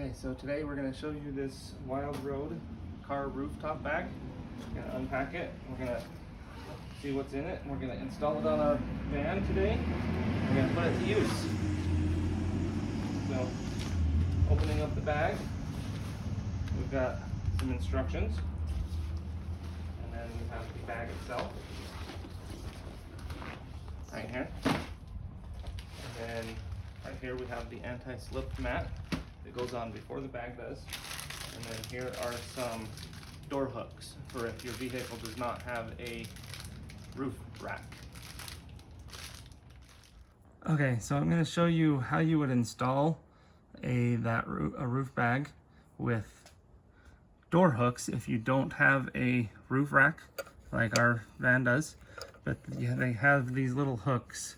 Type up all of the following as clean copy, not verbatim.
Okay, so today we're going to show you this Wild Road car rooftop bag. We're going to unpack it. We're going to see what's in it. We're going to install it on our van today. We're going to put it to use. So, opening up the bag, we've got some instructions. And then we have the bag itself. Right here. And then right here we have the anti-slip mat that goes on before the bag does. And then here are some door hooks for if your vehicle does not have a roof rack. Okay, so I'm going to show you how you would install a roof bag with door hooks if you don't have a roof rack like our van does. But yeah, they have these little hooks.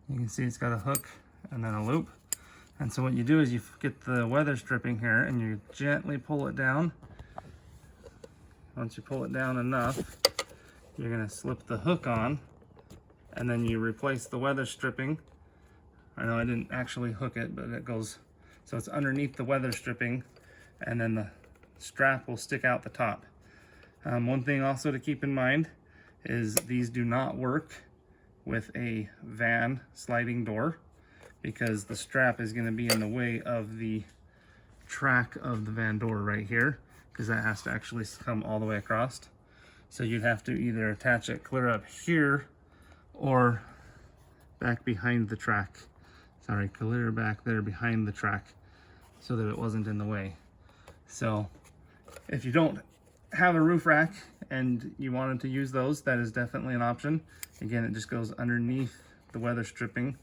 You can see it's got a hook and then a loop. And so what you do is you get the weather stripping here and you gently pull it down. Once you pull it down enough, you're going to slip the hook on and then you replace the weather stripping. I know I didn't actually hook it, but it goes, so it's underneath the weather stripping and then the strap will stick out the top. One thing also to keep in mind is these do not work with a van sliding door because the strap is going to be in the way of the track of the van door right here, because that has to actually come all the way across. So you'd have to either attach it clear up here or back behind the track. Sorry, clear back there behind the track so that it wasn't in the way. So if you don't have a roof rack and you wanted to use those, that is definitely an option. Again, it just goes underneath the weather stripping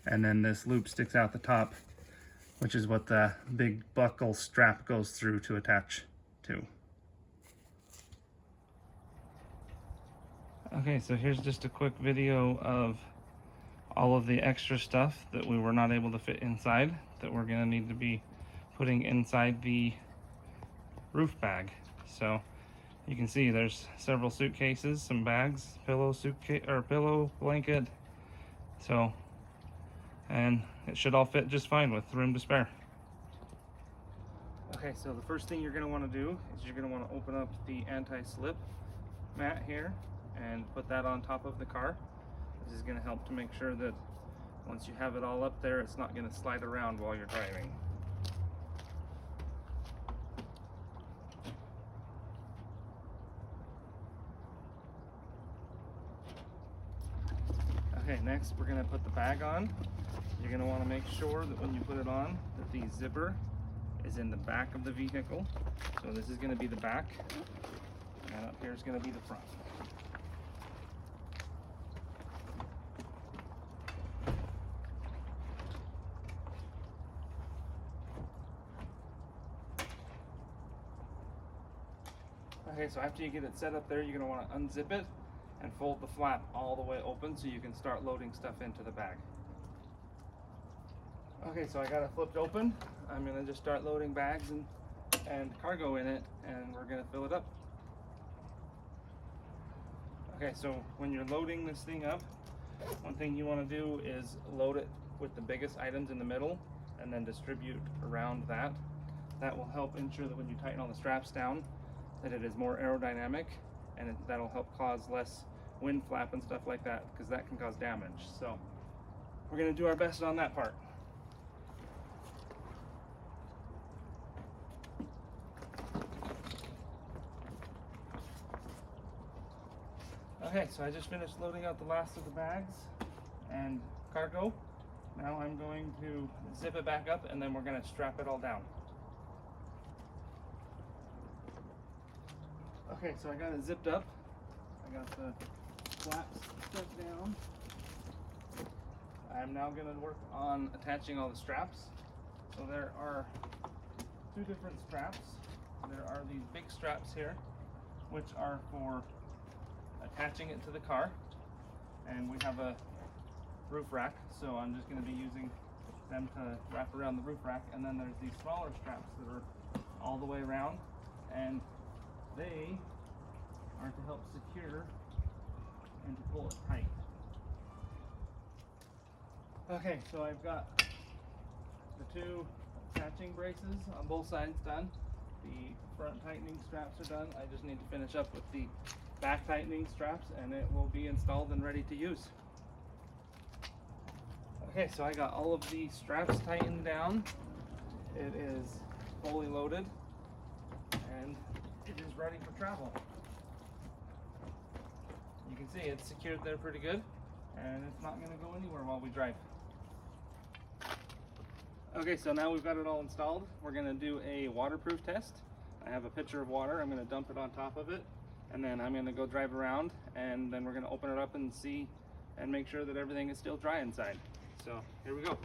and then this loop sticks out the top, which is what the big buckle strap goes through to attach to. Okay, so here's just a quick video of all of the extra stuff that we were not able to fit inside that we're gonna need to be putting inside the roof bag. So you can see there's several suitcases, some bags, pillow blanket. So, and it should all fit just fine with room to spare. Okay, so the first thing you're going to want to do is you're going to want to open up the anti-slip mat here and put that on top of the car. This is going to help to make sure that once you have it all up there, it's not going to slide around while you're driving. Okay, next we're going to put the bag on. You're going to want to make sure that when you put it on, that the zipper is in the back of the vehicle. So this is going to be the back, and up here is going to be the front. Okay, so after you get it set up there, you're going to want to unzip it and fold the flap all the way open so you can start loading stuff into the bag. Okay, so I got it flipped open. I'm gonna just start loading bags and cargo in it, and we're gonna fill it up. Okay, so when you're loading this thing up, one thing you wanna do is load it with the biggest items in the middle and then distribute around that. That will help ensure that when you tighten all the straps down, that it is more aerodynamic, and that'll help cause less wind flap and stuff like that, because that can cause damage. So we're gonna do our best on that part. Okay, so I just finished loading out the last of the bags and cargo. Now I'm going to zip it back up and then we're going to strap it all down. Okay, so I got it zipped up. I got the flaps stuck down. I'm now going to work on attaching all the straps. So there are two different straps. There are these big straps here, which are for attaching it to the car, and we have a roof rack, so I'm just going to be using them to wrap around the roof rack. And then there's these smaller straps that are all the way around, and they are to help secure and to pull it tight. Okay, so I've got the two attaching braces braces on both sides done. The front tightening straps are done. I just need to finish up with the back tightening straps and it will be installed and ready to use. Okay, so I got all of the straps tightened down. It is fully loaded and it is ready for travel. You can see it's secured there pretty good and it's not going to go anywhere while we drive. Okay, so now we've got it all installed. We're going to do a waterproof test. I have a pitcher of water. I'm going to dump it on top of it and then I'm going to go drive around and then we're going to open it up and see and make sure that everything is still dry inside. So here we go.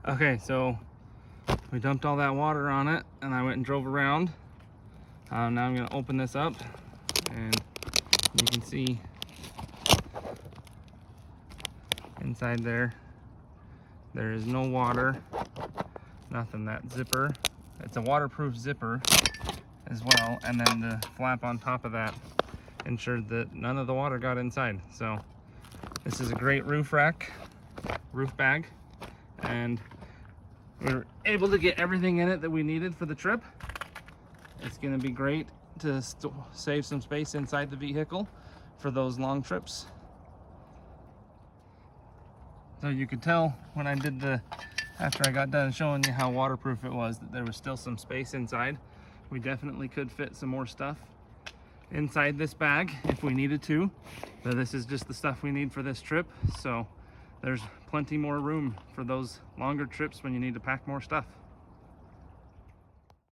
Okay, so we dumped all that water on it and I went and drove around. Now I'm going to open this up and you can see inside there is no water, nothing. That zipper, it's a waterproof zipper as well, and then the flap on top of that ensured that none of the water got inside. So this is a great roof rack, roof bag, and we were able to get everything in it that we needed for the trip. It's going to be great to save some space inside the vehicle for those long trips. So you could tell when I did after I got done showing you how waterproof it was, that there was still some space inside. We definitely could fit some more stuff inside this bag if we needed to, but this is just the stuff we need for this trip. So there's plenty more room for those longer trips when you need to pack more stuff.